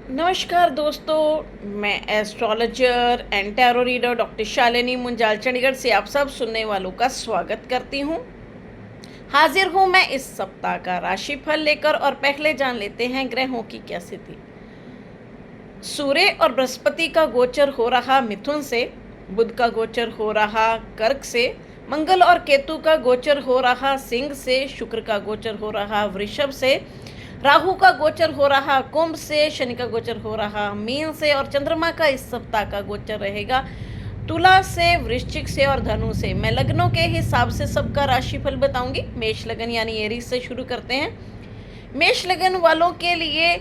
नमस्कार दोस्तों, मैं astrologer and tarot reader doctor Shalini Munjal Chandigarh से आप सब सुनने वालों का स्वागत करती हूँ। हाजिर हूँ मैं इस सप्ताह का राशिफल लेकर और पहले जान लेते हैं ग्रहों की क्या स्थिति। सूर्य और बृहस्पति का गोचर हो रहा मिथुन से, बुध का गोचर हो रहा कर्क से, मंगल और केतु का गोचर हो रहा सिंह से, शुक्र का गोचर हो रहा वृषभ से, राहु का गोचर हो रहा कुंभ से, शनि का गोचर हो रहा मीन से और चंद्रमा का इस सप्ताह का गोचर रहेगा तुला से, वृश्चिक से और धनु से। मैं लग्नों के हिसाब से सबका राशिफल बताऊंगी। मेष लगन यानी एरीज से शुरू करते हैं। मेष लगन वालों के लिए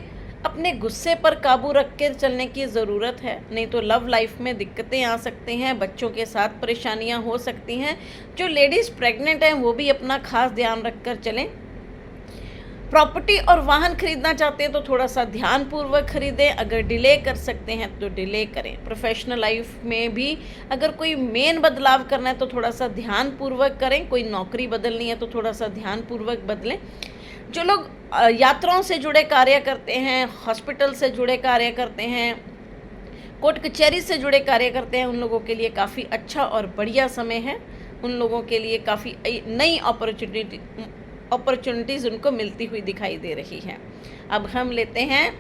अपने गुस्से पर काबू रख कर चलने की ज़रूरत है, नहीं तो लव लाइफ में दिक्कतें आ सकती हैं, बच्चों के साथ परेशानियां हो सकती हैं। जो लेडीज़ प्रेग्नेंट हैं वो भी अपना खास ध्यान रख कर चलें। प्रॉपर्टी और वाहन खरीदना चाहते हैं तो थोड़ा सा ध्यानपूर्वक खरीदें। अगर डिले कर सकते हैं तो डिले करें। प्रोफेशनल लाइफ में भी अगर कोई मेन बदलाव करना है तो थोड़ा सा ध्यानपूर्वक करें। कोई नौकरी बदलनी है तो थोड़ा सा ध्यानपूर्वक बदलें। जो लोग यात्राओं से जुड़े कार्य करते हैं, हॉस्पिटल से जुड़े कार्य करते हैं, कोर्ट कचहरी से जुड़े कार्य करते हैं, उन लोगों के लिए काफ़ी अच्छा और बढ़िया समय है। उन लोगों के लिए काफ़ी नई अपॉर्चुनिटीज़ उनको मिलती हुई दिखाई दे रही है। अब हम लेते हैं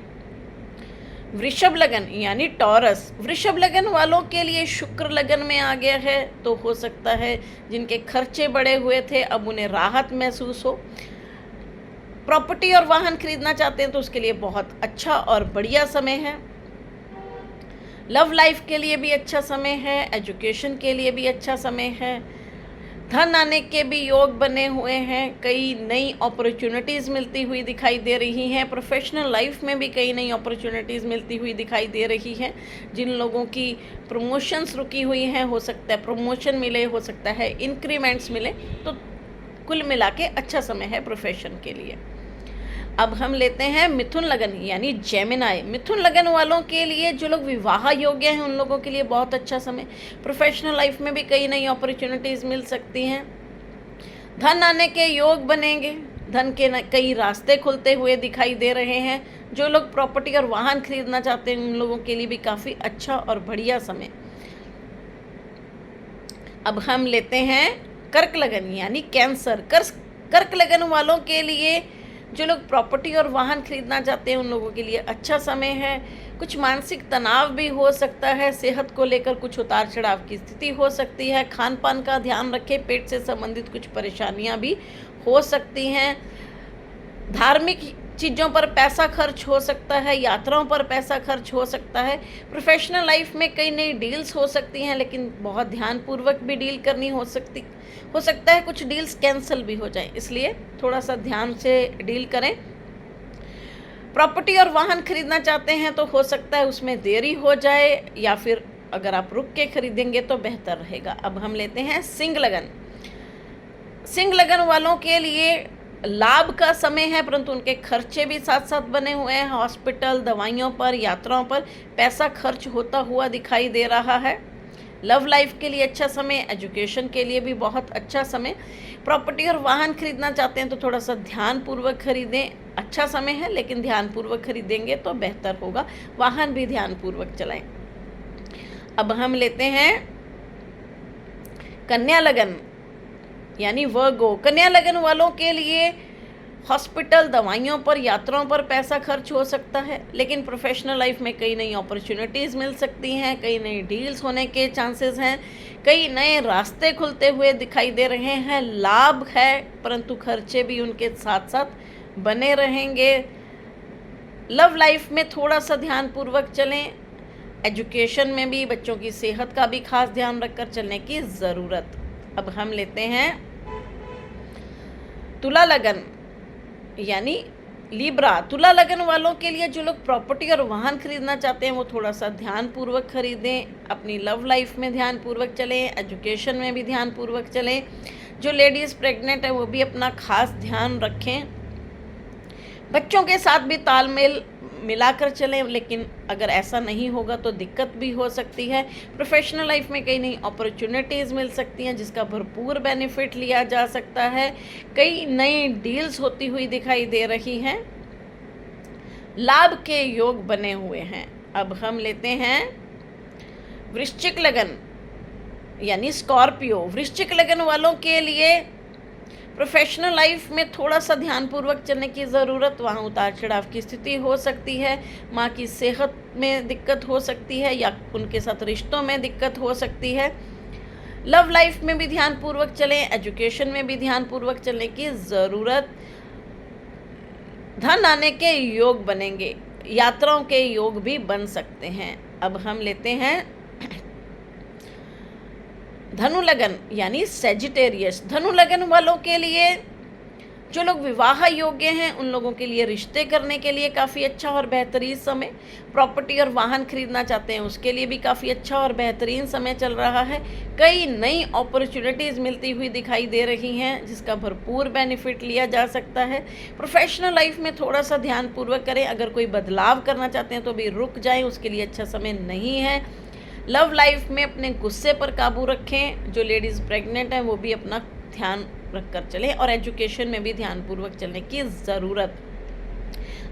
वृषभ लगन यानी टॉरस। वृषभ लगन वालों के लिए शुक्र लगन में आ गया है, तो हो सकता है जिनके खर्चे बढ़े हुए थे अब उन्हें राहत महसूस हो। प्रॉपर्टी और वाहन खरीदना चाहते हैं तो उसके लिए बहुत अच्छा और बढ़िया समय है। लव लाइफ के लिए भी अच्छा समय है, एजुकेशन के लिए भी अच्छा समय है, धन आने के भी योग बने हुए हैं। कई नई अपॉर्चुनिटीज़ मिलती हुई दिखाई दे रही हैं। प्रोफेशनल लाइफ में भी कई नई अपॉर्चुनिटीज़ मिलती हुई दिखाई दे रही हैं। जिन लोगों की प्रमोशंस रुकी हुई हैं, हो सकता है प्रमोशन मिले, हो सकता है इंक्रीमेंट्स मिले। तो कुल मिला के अच्छा समय है प्रोफेशन के लिए। अब हम लेते हैं मिथुन लगन यानी जेमिनाई। मिथुन लगन वालों के लिए जो लोग विवाह योग्य हैं उन लोगों के लिए बहुत अच्छा समय। प्रोफेशनल लाइफ में भी कई नई अपॉर्चुनिटीज़ मिल सकती हैं। धन आने के योग बनेंगे, धन के कई रास्ते खुलते हुए दिखाई दे रहे हैं। जो लोग प्रॉपर्टी और वाहन खरीदना चाहते हैं उन लोगों के लिए भी काफ़ी अच्छा और बढ़िया समय। अब हम लेते हैं कर्क लगन यानी कैंसर। कर्क लगन वालों के लिए जो लोग प्रॉपर्टी और वाहन खरीदना चाहते हैं उन लोगों के लिए अच्छा समय है। कुछ मानसिक तनाव भी हो सकता है, सेहत को लेकर कुछ उतार चढ़ाव की स्थिति हो सकती है। खान पान का ध्यान रखें, पेट से संबंधित कुछ परेशानियां भी हो सकती हैं। धार्मिक चीज़ों पर पैसा खर्च हो सकता है, यात्राओं पर पैसा खर्च हो सकता है। प्रोफेशनल लाइफ में कई नई डील्स हो सकती हैं, लेकिन बहुत ध्यानपूर्वक भी डील करनी हो सकता है कुछ डील्स कैंसिल भी हो जाए, इसलिए थोड़ा सा ध्यान से डील करें। प्रॉपर्टी और वाहन खरीदना चाहते हैं तो हो सकता है उसमें देरी हो जाए, या फिर अगर आप रुक के खरीदेंगे तो बेहतर रहेगा। अब हम लेते हैं सिंह लगन। सिंह लगन वालों के लिए लाभ का समय है, परंतु उनके खर्चे भी साथ साथ बने हुए हैं। हॉस्पिटल, दवाइयों पर, यात्राओं पर पैसा खर्च होता हुआ दिखाई दे रहा है। लव लाइफ के लिए अच्छा समय, एजुकेशन के लिए भी बहुत अच्छा समय। प्रॉपर्टी और वाहन खरीदना चाहते हैं तो थोड़ा सा ध्यानपूर्वक खरीदें। अच्छा समय है लेकिन ध्यानपूर्वक खरीदेंगे तो बेहतर होगा। वाहन भी ध्यानपूर्वक चलाएं। अब हम लेते हैं कन्या लगन यानी वर्गो। कन्या लगन वालों के लिए हॉस्पिटल, दवाइयों पर, यात्राओं पर पैसा खर्च हो सकता है, लेकिन प्रोफेशनल लाइफ में कई नई अपॉर्चुनिटीज़ मिल सकती हैं, कई नई डील्स होने के चांसेस हैं, कई नए रास्ते खुलते हुए दिखाई दे रहे हैं। लाभ है परंतु खर्चे भी उनके साथ साथ बने रहेंगे। लव लाइफ में थोड़ा सा ध्यानपूर्वक चलें। एजुकेशन में भी बच्चों की सेहत का भी खास ध्यान रखकर चलने की ज़रूरत। अब हम लेते हैं तुला लगन यानी लिब्रा। तुला लगन वालों के लिए जो लोग प्रॉपर्टी और वाहन खरीदना चाहते हैं वो थोड़ा सा ध्यानपूर्वक खरीदें। अपनी लव लाइफ में ध्यानपूर्वक चलें, एजुकेशन में भी ध्यानपूर्वक चलें। जो लेडीज़ प्रेग्नेंट है वो भी अपना खास ध्यान रखें। बच्चों के साथ भी तालमेल मिलाकर चलें, लेकिन अगर ऐसा नहीं होगा तो दिक्कत भी हो सकती है। प्रोफेशनल लाइफ में कई नई अपॉर्चुनिटीज़ मिल सकती हैं जिसका भरपूर बेनिफिट लिया जा सकता है। कई नई डील्स होती हुई दिखाई दे रही हैं। लाभ के योग बने हुए हैं। अब हम लेते हैं वृश्चिक लगन यानी स्कॉर्पियो। वृश्चिक लगन वालों के लिए प्रोफेशनल लाइफ में थोड़ा सा ध्यानपूर्वक चलने की ज़रूरत, वहाँ उतार चढ़ाव की स्थिति हो सकती है, माँ की सेहत में दिक्कत हो सकती है या उनके साथ रिश्तों में दिक्कत हो सकती है। लव लाइफ में भी ध्यानपूर्वक चलें, एजुकेशन में भी ध्यानपूर्वक चलने की ज़रूरत। धन आने के योग बनेंगे, यात्राओं के योग भी बन सकते हैं। अब हम लेते हैं धनु लगन यानी सेजिटेरियस। धनु लगन वालों के लिए, जो लोग विवाह योग्य हैं उन लोगों के लिए रिश्ते करने के लिए काफ़ी अच्छा और बेहतरीन समय। प्रॉपर्टी और वाहन खरीदना चाहते हैं उसके लिए भी काफ़ी अच्छा और बेहतरीन समय चल रहा है। कई नई अपॉर्चुनिटीज़ मिलती हुई दिखाई दे रही हैं जिसका भरपूर बेनिफिट लिया जा सकता है। प्रोफेशनल लाइफ में थोड़ा सा ध्यानपूर्वक करें, अगर कोई बदलाव करना चाहते हैं तो भी रुक जाएं, उसके लिए अच्छा समय नहीं है। लव लाइफ में अपने गुस्से पर काबू रखें, जो लेडीज़ प्रेग्नेंट हैं वो भी अपना ध्यान रखकर चलें, और एजुकेशन में भी ध्यानपूर्वक चलने की ज़रूरत।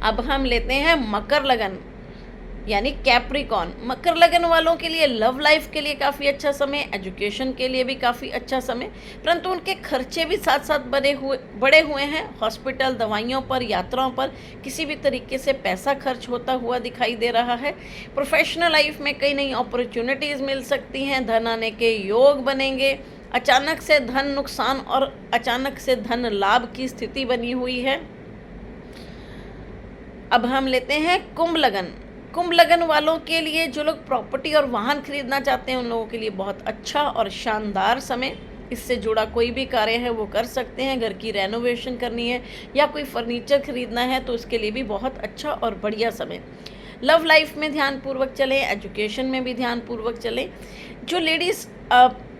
अब हम लेते हैं मकर लगन यानी कैप्रिकॉन। मकर लगन वालों के लिए लव लाइफ के लिए काफ़ी अच्छा समय, एजुकेशन के लिए भी काफ़ी अच्छा समय, परंतु उनके खर्चे भी साथ साथ बढ़े हुए हैं। हॉस्पिटल, दवाइयों पर, यात्राओं पर किसी भी तरीके से पैसा खर्च होता हुआ दिखाई दे रहा है। प्रोफेशनल लाइफ में कई नई अपॉर्चुनिटीज़ मिल सकती हैं, धन आने के योग बनेंगे, अचानक से धन नुकसान और अचानक से धन लाभ की स्थिति बनी हुई है। अब हम लेते हैं कुंभ लगन। कुंभ लगन वालों के लिए, जो लोग प्रॉपर्टी और वाहन खरीदना चाहते हैं उन लोगों के लिए बहुत अच्छा और शानदार समय। इससे जुड़ा कोई भी कार्य है वो कर सकते हैं। घर की रेनोवेशन करनी है या कोई फर्नीचर खरीदना है तो उसके लिए भी बहुत अच्छा और बढ़िया समय। लव लाइफ में ध्यानपूर्वक चलें, एजुकेशन में भी ध्यानपूर्वक चलें। जो लेडीज़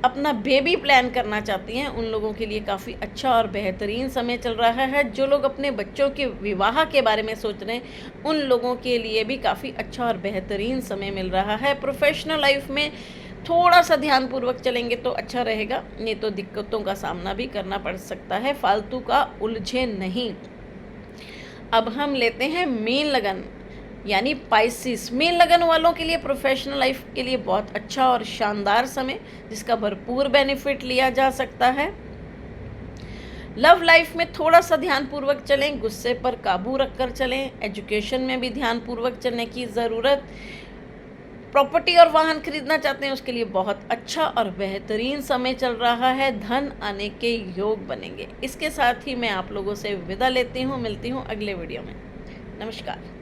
अपना बेबी प्लान करना चाहती हैं उन लोगों के लिए काफ़ी अच्छा और बेहतरीन समय चल रहा है। जो लोग अपने बच्चों के विवाह के बारे में सोच रहे हैं उन लोगों के लिए भी काफ़ी अच्छा और बेहतरीन समय मिल रहा है। प्रोफेशनल लाइफ में थोड़ा सा ध्यानपूर्वक चलेंगे तो अच्छा रहेगा, नहीं तो दिक्कतों का सामना भी करना पड़ सकता है। फालतू का उलझे नहीं। अब हम लेते हैं मीन लगन यानी पाइसिस। मीन लगन वालों के लिए प्रोफेशनल लाइफ के लिए बहुत अच्छा और शानदार समय, जिसका भरपूर बेनिफिट लिया जा सकता है। लव लाइफ में थोड़ा सा ध्यानपूर्वक चलें, गुस्से पर काबू रखकर चलें, एजुकेशन में भी ध्यानपूर्वक चलने की ज़रूरत। प्रॉपर्टी और वाहन खरीदना चाहते हैं उसके लिए बहुत अच्छा और बेहतरीन समय चल रहा है, धन आने के योग बनेंगे। इसके साथ ही मैं आप लोगों से विदा लेती हूँ, मिलती हूँ अगले वीडियो में। नमस्कार।